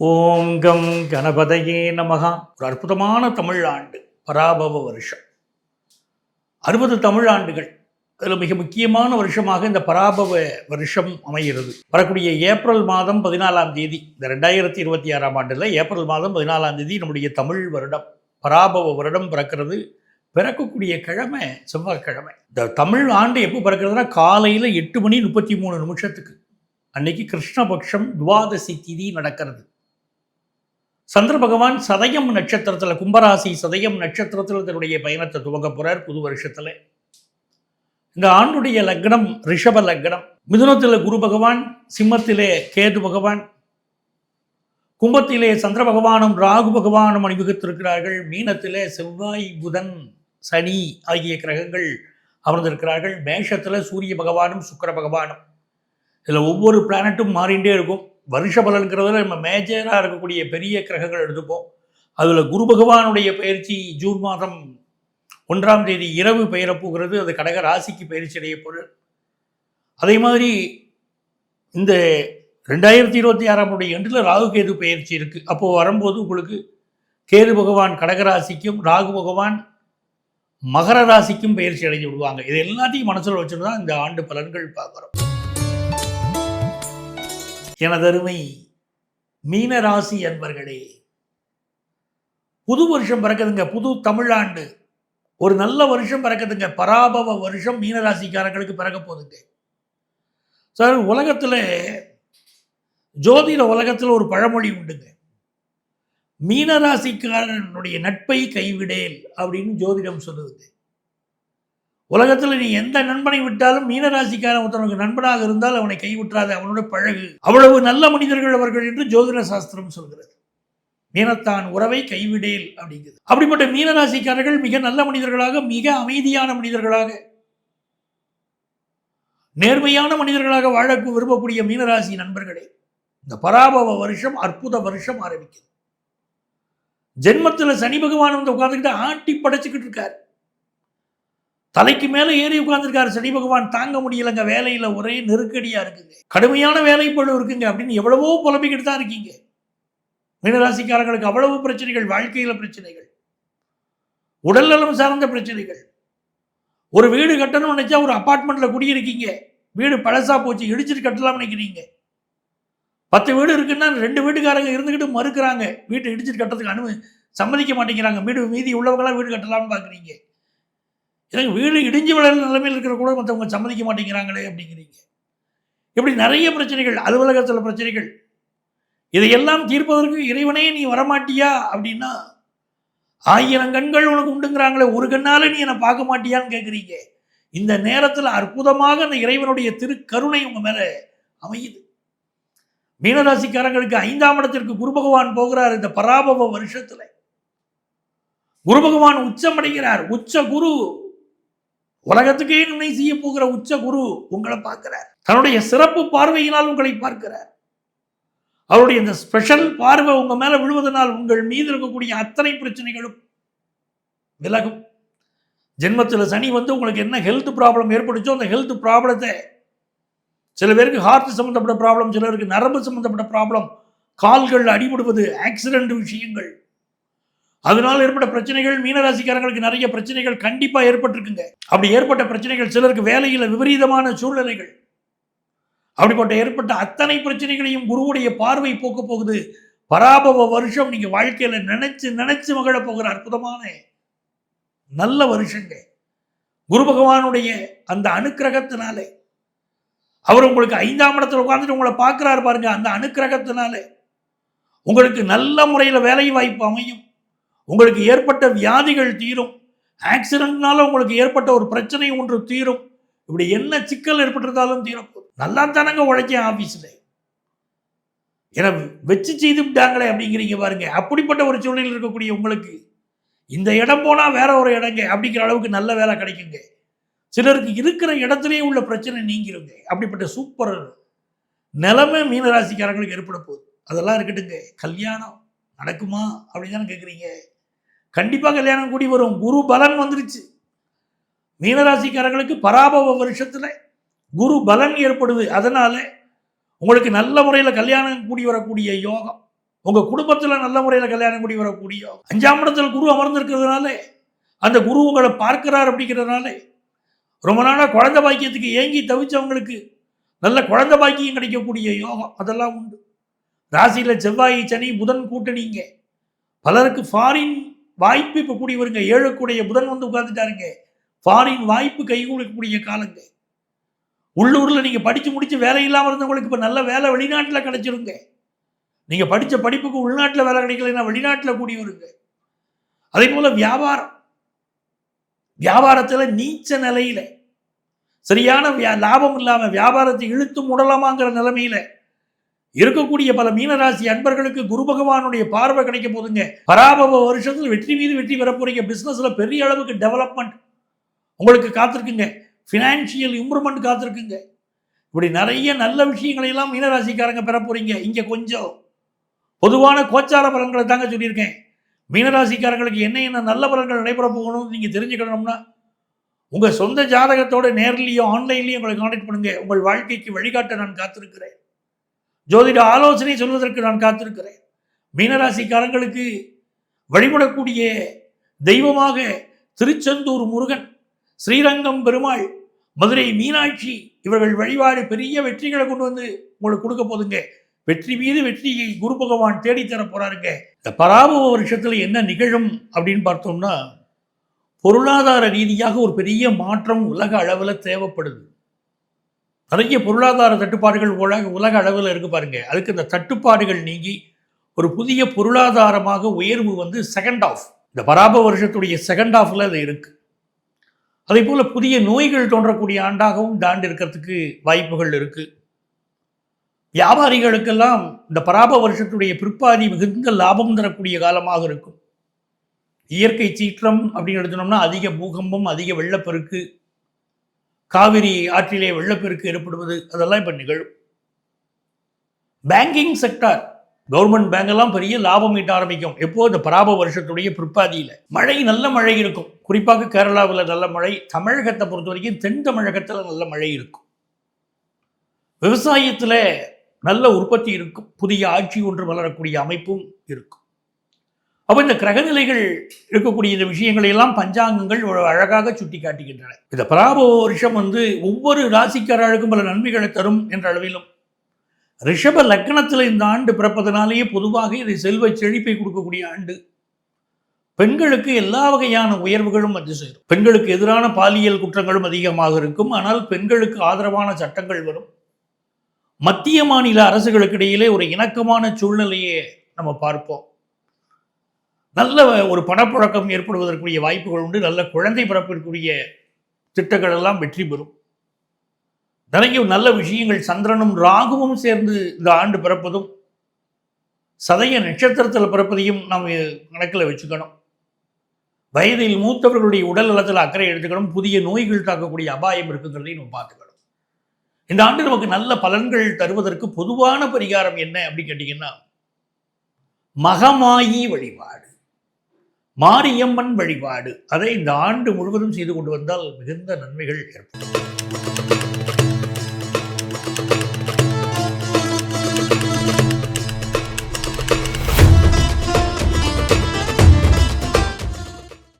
ஓம் come கணபதையே நமகா. ஒரு அற்புதமான தமிழ் ஆண்டு பராபவ வருஷம். 60 தமிழ் ஆண்டுகள். அதில் மிக முக்கியமான வருஷமாக இந்த பராபவ வருஷம் அமைகிறது. வரக்கூடிய ஏப்ரல் மாதம் 14ஆம் தேதி, இந்த 2026ஆம் ஆண்டில் ஏப்ரல் மாதம் 14ஆம் தேதி நம்முடைய தமிழ் வருடம் பராபவ வருடம் பிறக்கிறது. பிறக்கக்கூடிய கிழமை செவ்வாய்க்கிழமை. இந்த தமிழ் ஆண்டு எப்போ பிறக்கிறதுனா காலையில் 8:33 அன்னைக்கு கிருஷ்ணபக்ஷம் துவாதசி திதி நடக்கிறது. சந்திர பகவான் சதயம் நட்சத்திரத்தில், கும்பராசி சதயம் நட்சத்திரத்தில் தன்னுடைய பயணத்தை துவங்க போறார் புது வருஷத்துல. இந்த ஆண்டுடைய லக்னம் ரிஷப லக்னம். மிதுனத்தில் குரு பகவான், சிம்மத்திலே கேது பகவான், கும்பத்திலே சந்திர பகவானும் ராகு பகவானும் அணிவகுத்திருக்கிறார்கள். மீனத்திலே செவ்வாய் புதன் சனி ஆகிய கிரகங்கள் அமர்ந்திருக்கிறார்கள். மேஷத்தில் சூரிய பகவானும் சுக்கிர பகவானும். இதில் ஒவ்வொரு பிளானட்டும் மாறிண்டே இருக்கும். வருஷ பலன்கிறதுல நம்ம மேஜராக இருக்கக்கூடிய பெரிய கிரகங்கள் எடுத்துப்போம். அதில் குரு பகவானுடைய பயிற்சி ஜூன் மாதம் 1ஆம் தேதி இரவு பெயரப்போகிறது. அது கடக ராசிக்கு பயிற்சி அடைய போகிறது. அதே மாதிரி இந்த 2026ஆம் எண்டில் ராகு கேது பயிற்சி இருக்குது. அப்போது வரும்போது உங்களுக்கு கேது பகவான் கடகராசிக்கும் ராகு பகவான் மகர ராசிக்கும் பயிற்சி அடைஞ்சு விடுவாங்க. இது எல்லாத்தையும் மனசில் வச்சுட்டு தான் இந்த ஆண்டு பலன்கள் பார்க்குறோம். எனதருமை மீனராசி அன்பர்களே, புது வருஷம் பிறக்குதுங்க. புது தமிழாண்டு ஒரு நல்ல வருஷம் பிறக்குதுங்க. பராபவ வருஷம் மீனராசிக்காரங்களுக்கு பிறக்க போகுதுங்க. சார், உலகத்தில் ஜோதிட உலகத்தில் ஒரு பழமொழி உண்டுங்க. மீனராசிக்காரனுடைய நட்பை கைவிடேல் அப்படின்னு ஜோதிடம் சொல்லுதுங்க. உலகத்தில் நீ எந்த நண்பனை விட்டாலும் மீனராசிக்காரன் ஒருத்தனுக்கு நண்பனாக இருந்தால் அவனை கைவிட்டாத, அவனோட பழகு. அவ்வளவு நல்ல மனிதர்கள் அவர்கள் என்று ஜோதிட சாஸ்திரம் சொல்கிறது. மீனத்தான் உறவை கைவிடேல் அப்படிங்கிறது. அப்படிப்பட்ட மீனராசிக்காரர்கள் மிக நல்ல மனிதர்களாக, மிக அமைதியான மனிதர்களாக, நேர்மையான மனிதர்களாக வாழ விரும்பக்கூடிய மீனராசி நண்பர்களே, இந்த பராபவ வருஷம் அற்புத வருஷம் ஆரம்பிக்குது. ஜென்மத்தில் சனி பகவான் வந்து உட்கார்ந்துக்கிட்டு ஆட்டி படைச்சுக்கிட்டு இருக்காரு. தலைக்கு மேலே ஏறி உட்கார்ந்துருக்காரு சனி பகவான். தாங்க முடியலங்க, வேலையில் ஒரே நெருக்கடியாக இருக்குங்க, கடுமையான வேலை பளு இருக்குங்க அப்படின்னு எவ்வளவோ புலம்பிக்கிட்டு தான் இருக்கீங்க. மீனராசிக்காரர்களுக்கு அவ்வளவு பிரச்சனைகள், வாழ்க்கையில் பிரச்சனைகள், உடல் நலம் சார்ந்த பிரச்சனைகள். ஒரு வீடு கட்டணும்னு நினைச்சா ஒரு அப்பார்ட்மெண்ட்ல குடியிருக்கீங்க, வீடு பழசா போச்சு, இடிச்சிட்டு கட்டலாம்னு நினைக்கிறீங்க. 10 வீடு இருக்குன்னா 2 வீட்டுக்காரங்க இருந்துக்கிட்டு மறுக்கிறாங்க, வீட்டை இடிச்சிட்டு கட்டுறதுக்கு சம்மதிக்க மாட்டேங்கிறாங்க. மீதி உள்ளவங்களாம் வீடு கட்டலாம்னு பார்க்குறீங்க. எனக்கு வீடு இடிஞ்சு விழ நிலைமையில் இருக்கிற கூட மற்றவங்க சம்மதிக்க மாட்டேங்கிறாங்களே அப்படிங்கிறீங்க. இப்படி நிறைய பிரச்சனைகள், அலுவலகத்தில் பிரச்சனைகள். இதையெல்லாம் தீர்ப்பதற்கு இறைவனே நீ வரமாட்டியா அப்படின்னா, 1000 கண்கள் உனக்கு உண்டுங்கிறாங்களே, ஒரு கண்ணால நீ என்னை பார்க்க மாட்டியான்னு கேட்குறீங்க. இந்த நேரத்தில் அற்புதமாக அந்த இறைவனுடைய திருக்கருணை உங்க மேல அமையுது. மீனராசிக்காரங்களுக்கு 5ஆம் இடத்திற்கு குரு பகவான் போகிறார். இந்த பராபவ வருஷத்துல குரு பகவான் உச்சமடைகிறார். உச்ச குரு, உலகத்துக்கே நன்மை செய்ய போகிற உச்ச குரு உங்களை பார்க்கிறார். தன்னுடைய சிறப்பு பார்வையினால் உங்களை பார்க்கிறார். அவருடைய இந்த ஸ்பெஷல் பார்வை உங்க மேல விழுவதனால் உங்கள் மீது இருக்கக்கூடிய அத்தனை பிரச்சனைகளும் விலகும். ஜென்மத்தில் சனி வந்து உங்களுக்கு என்ன ஹெல்த் ப்ராப்ளம் ஏற்படுச்சோ அந்த ஹெல்த் ப்ராப்ளத்தை, சில பேருக்கு ஹார்ட் சம்பந்தப்பட்ட ப்ராப்ளம், சிலருக்கு நரம்பு சம்பந்தப்பட்ட ப்ராப்ளம், கால்கள் அடிபடுவது, ஆக்சிடென்ட் விஷயங்கள், அதனால் ஏற்பட்ட பிரச்சனைகள். மீனராசிக்காரங்களுக்கு நிறைய பிரச்சனைகள் கண்டிப்பாக ஏற்பட்டிருக்குங்க. அப்படி ஏற்பட்ட பிரச்சனைகள், சிலருக்கு வேலையில் விபரீதமான சூழ்நிலைகள், அப்படிப்பட்ட ஏற்பட்ட அத்தனை பிரச்சனைகளையும் குருவுடைய பார்வை போக்க போகுது. பராபவ வருஷம் நீங்க வாழ்க்கையில நினைச்சு மகிழ போகிற அற்புதமான நல்ல வருஷங்க. குரு பகவானுடைய அந்த அனுக்கிரகத்தினாலே, அவர் உங்களுக்கு 5ஆம் இடத்துல உட்கார்ந்துட்டு உங்களை பார்க்கிறாரு பாருங்க. அந்த அனுக்கிரகத்தினாலே உங்களுக்கு நல்ல முறையில் வேலை வாய்ப்பு அமையும். உங்களுக்கு ஏற்பட்ட வியாதிகள் தீரும். ஆக்சிடென்ட்னால உங்களுக்கு ஏற்பட்ட ஒரு பிரச்சனை ஒன்று தீரும். இப்படி என்ன சிக்கல் ஏற்பட்டிருந்தாலும் தீரப்போகுது. நல்லா தானங்க உழைச்சேன் ஆபீஸ்ல, என வச்சு செய்து விட்டாங்களே அப்படிங்கிறீங்க பாருங்க. அப்படிப்பட்ட ஒரு சூழ்நிலையில் இருக்கக்கூடிய உங்களுக்கு இந்த இடம் போனா வேற ஒரு இடங்க அப்படிங்கிற அளவுக்கு நல்ல வேலை கிடைக்குங்க. சிலருக்கு இருக்கிற இடத்துலயே உள்ள பிரச்சனை நீங்கிருங்க. அப்படிப்பட்ட சூப்பர் நிலைமை மீனராசிக்காரங்களுக்கு ஏற்பட போகுது. அதெல்லாம் இருக்கட்டுங்க. கல்யாணம் நடக்குமா அப்படின்னு தானே கேட்குறீங்க. கண்டிப்பாக கல்யாணம் கூடி வரும். குரு பலன் வந்துருச்சு. மீனராசிக்காரர்களுக்கு பராபவ வருஷத்துல குரு பலன் ஏற்படுது. அதனால உங்களுக்கு நல்ல முறையில் கல்யாணம் கூடி வரக்கூடிய யோகம். உங்க குடும்பத்துல நல்ல முறையில் கல்யாணம் கூடி வரக்கூடிய 5ஆம் இடத்துல குரு அமர்ந்திருக்கிறதுனால அந்த குரு உங்களை பார்க்கிறார் அப்படிங்கிறதுனால ரொம்ப நாளா குழந்தை பாக்கியத்துக்கு ஏங்கி தவிச்சவங்களுக்கு நல்ல குழந்தை பாக்கியம் கிடைக்கக்கூடிய யோகம் அதெல்லாம் உண்டு. ராசியில செவ்வாய் சனி புதன் கூட்டணிங்க. பலருக்கு ஃபாரின் வாய்ப்பு இப்ப கூடி வருங்க. 7க்குடைய புதன் வந்து உட்கார்ந்துட்டாருங்க. ஃபாரின் வாய்ப்பு கை கொடுக்கக்கூடிய காலங்க. உள்ளூர்ல நீங்க படிச்சு முடிச்சு வேலை இல்லாமல் இருந்தவங்களுக்கு இப்ப நல்ல வேலை வெளிநாட்டில் கிடைச்சிருங்க. நீங்க படிச்ச படிப்புக்கு உள்நாட்டில் வேலை கிடைக்கலன்னா வெளிநாட்டில் கூடி வருங்க. அதே போல வியாபாரத்துல நீச்ச நிலையில சரியான லாபம் இல்லாம வியாபாரத்தை இழுத்து முடலாமாங்கிற நிலைமையில இருக்கக்கூடிய பல மீனராசி அன்பர்களுக்கு குரு பகவானுடைய பார்வை கிடைக்க போதுங்க. பராபவ வருஷத்துல வெற்றி மீது வெற்றி பெற போறீங்க. பிசினஸ்ல பெரிய அளவுக்கு டெவலப்மெண்ட் உங்களுக்கு காத்திருக்குங்க. Financial improvement காத்திருக்குங்க. இப்படி நிறைய நல்ல விஷயங்களை எல்லாம் மீனராசிக்காரங்க பெற போறீங்க. இங்க கொஞ்சம் பொதுவான கோச்சார பலன்களை தாங்க சொல்லியிருக்கேன். மீனராசிக்காரங்களுக்கு என்ன நல்ல பலன்கள் நடைபெற போகணும்னு நீங்க தெரிஞ்சுக்கணும்னா உங்க சொந்த ஜாதகத்தோட நேர்லயும் ஆன்லைன்லயும் உங்களை கான்டாக்ட் பண்ணுங்க. உங்கள் வாழ்க்கைக்கு வழிகாட்ட நான் காத்திருக்கிறேன். ஜோதிட ஆலோசனை சொல்வதற்கு நான் காத்திருக்கிறேன். மீனராசிக்காரங்களுக்கு வழிபடக்கூடிய தெய்வமாக திருச்செந்தூர் முருகன், ஸ்ரீரங்கம் பெருமாள், மதுரை மீனாட்சி இவர்கள் வழிபாடு பெரிய வெற்றிகளை கொண்டு வந்து உங்களுக்கு கொடுக்க போதுங்க. வெற்றி மீது வெற்றியை குரு பகவான் தேடித்தர போறாருங்க. இந்த பராபவ வருஷத்துல என்ன நிகழும் அப்படின்னு பார்த்தோம்னா பொருளாதார ரீதியாக ஒரு பெரிய மாற்றம் உலக அளவில் தேவைப்படுது. நிறைய பொருளாதார தட்டுப்பாடுகள் உலக அளவில் இருக்கு பாருங்க. அதுக்கு இந்த தட்டுப்பாடுகள் நீங்கி ஒரு புதிய பொருளாதாரமாக உயர்வு வந்து செகண்ட் ஆஃப் இந்த பராபவ வருஷத்துடைய செகண்ட் ஆஃப்ல அது இருக்கு. அதே போல புதிய நோய்கள் தோன்றக்கூடிய ஆண்டாகவும் தாண்டி இருக்கிறதுக்கு வாய்ப்புகள் இருக்கு. வியாபாரிகளுக்கெல்லாம் இந்த பராபவ வருஷத்துடைய பிற்பாதி மிகுந்த லாபம் தரக்கூடிய காலமாக இருக்கும். இயற்கை சீற்றம் அப்படின்னு எடுத்தோம்னா அதிக பூகம்பம், அதிக வெள்ளப்பெருக்கு, காவிரி ஆற்றிலே வெள்ளப்பெருக்கு ஏற்படுவது அதெல்லாம் இப்ப நிகழும். பேங்கிங் செக்டார், கவர்மெண்ட் பேங்க் எல்லாம் பெரிய லாபம் ஈட்ட ஆரம்பிக்கும். எப்போ இந்த பராபவ வருஷத்துடைய பிற்பாதியில மழை, நல்ல மழை இருக்கும். குறிப்பாக கேரளாவில் நல்ல மழை, தமிழகத்தை பொறுத்த வரைக்கும் தென் தமிழகத்தில் நல்ல மழை இருக்கும். விவசாயத்தில் நல்ல உற்பத்தி இருக்கும். புதிய ஆட்சி ஒன்று வளரக்கூடிய அமைப்பும் இருக்கும். அப்போ இந்த கிரகநிலைகள் இருக்கக்கூடிய இந்த விஷயங்களை எல்லாம் பஞ்சாங்கங்கள் அழகாக சுட்டி காட்டுகின்றன. இந்த பராபவ வருஷம் வந்து ஒவ்வொரு ராசிக்காரர்களுக்கும் பல நன்மைகளை தரும் என்ற அளவிலும் ரிஷப லக்னத்தில் இந்த ஆண்டு பிறப்பதனாலேயே பொதுவாக இதை செல்வ செழிப்பை கொடுக்கக்கூடிய ஆண்டு. பெண்களுக்கு எல்லா வகையான உயர்வுகளும் வந்து சேரும். பெண்களுக்கு எதிரான பாலியல் குற்றங்களும் அதிகமாக இருக்கும். ஆனால் பெண்களுக்கு ஆதரவான சட்டங்கள் வரும். மத்திய மாநில அரசுகளுக்கு இடையிலே ஒரு இணக்கமான சூழ்நிலையை நம்ம பார்ப்போம். நல்ல ஒரு பணப்புழக்கம் ஏற்படுவதற்குரிய வாய்ப்புகள் உண்டு. நல்ல குழந்தை பிறப்பிற்குரிய திட்டங்கள் எல்லாம் வெற்றி பெறும். நிறைய நல்ல விஷயங்கள், சந்திரனும் ராகுவும் சேர்ந்து இந்த ஆண்டு பிறப்பதும் சதய நட்சத்திரத்தில் பிறப்பதையும் நாம் கணக்கில் வச்சுக்கணும். வயதில் மூத்தவர்களுடைய உடல் நலத்தில் அக்கறை எடுத்துக்கணும். புதிய நோய்கள் தாக்கக்கூடிய அபாயம் இருக்குங்கிறதையும் நம்ம பார்த்துக்கணும். இந்த ஆண்டு நமக்கு நல்ல பலன்கள் தருவதற்கு பொதுவான பரிகாரம் என்ன அப்படின்னு கேட்டீங்கன்னா மகமாயி வழிபாடு, மாரியம்மன் வழிபாடு, அதை இந்த ஆண்டு முழுவதும் செய்து கொண்டு வந்தால் மிகுந்த நன்மைகள் ஏற்படும்.